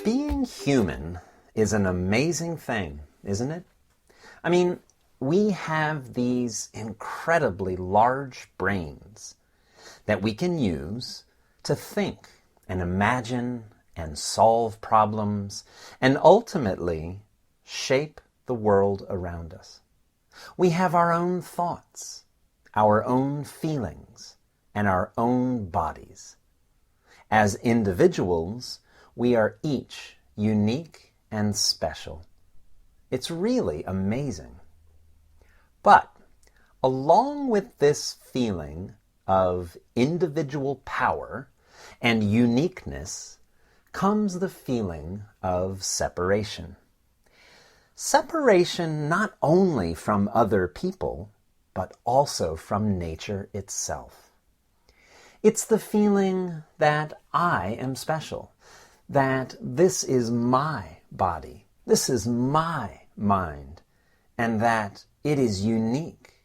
Being human is an amazing thing, isn't it? I mean, we have these incredibly large brains that we can use to think and imagine and solve problems and ultimately shape the world around us. We have our own thoughts, our own feelings, and our own bodies. As individuals, we are each unique and special. It's really amazing. But along with this feeling of individual power and uniqueness comes the feeling of separation. Separation not only from other people, but also from nature itself. It's the feeling that I am special, that this is my body, this is my mind, and that it is unique,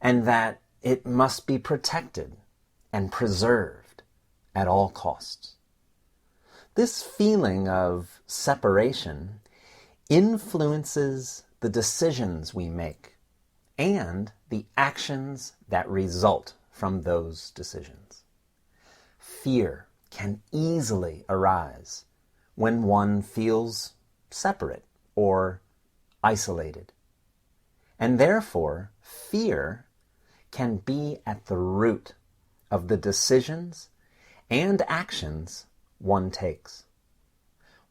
and that it must be protected and preserved at all costs. This feeling of separation influences the decisions we make and the actions that result from those decisions. Fear can easily arise when one feels separate or isolated. And therefore, fear can be at the root of the decisions and actions one takes.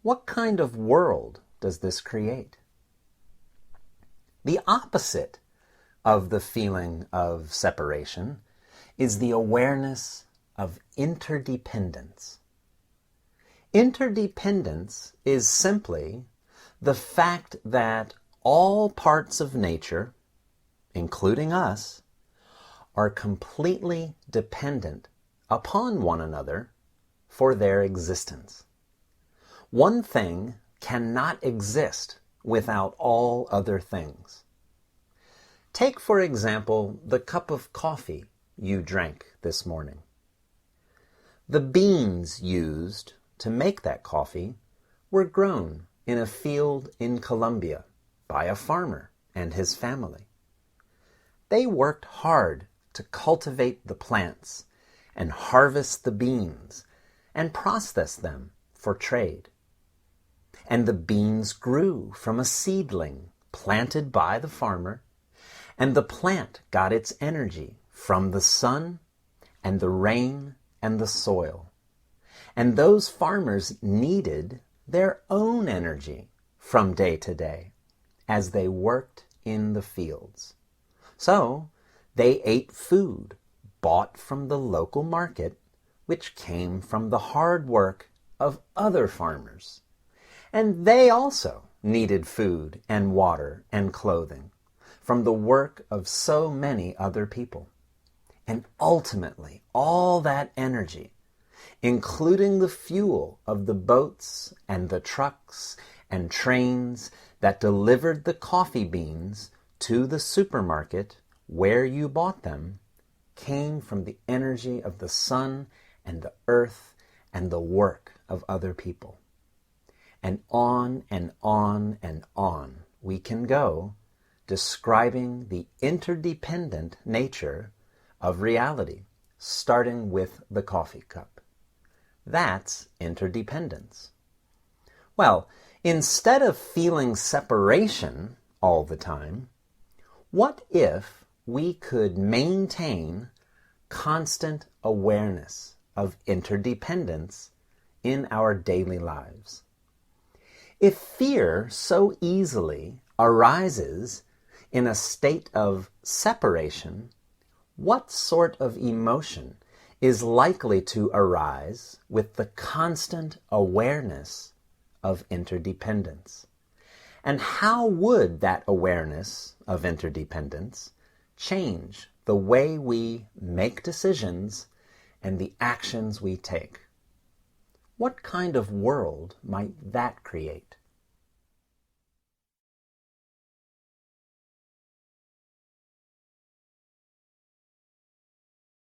What kind of world does this create? The opposite of the feeling of separation is the awareness of interdependence. Interdependence is simply the fact that all parts of nature, including us, are completely dependent upon one another for their existence. One thing cannot exist without all other things. Take, for example, the cup of coffee you drank this morning. The beans used to make that coffee were grown in a field in Colombia by a farmer and his family. They worked hard to cultivate the plants and harvest the beans and process them for trade. And the beans grew from a seedling planted by the farmer, and the plant got its energy from the sun and the rain and the soil. And those farmers needed their own energy from day to day as they worked in the fields. So they ate food bought from the local market, which came from the hard work of other farmers. And they also needed food and water and clothing from the work of so many other people. And ultimately, all that energy, including the fuel of the boats and the trucks and trains that delivered the coffee beans to the supermarket where you bought them, came from the energy of the sun and the earth and the work of other people. And on and on and on we can go, describing the interdependent nature of reality, starting with the coffee cup. That's interdependence. Well, instead of feeling separation all the time, what if we could maintain constant awareness of interdependence in our daily lives? If fear so easily arises in a state of separation, what sort of emotion is likely to arise with the constant awareness of interdependence? And how would that awareness of interdependence change the way we make decisions and the actions we take? What kind of world might that create?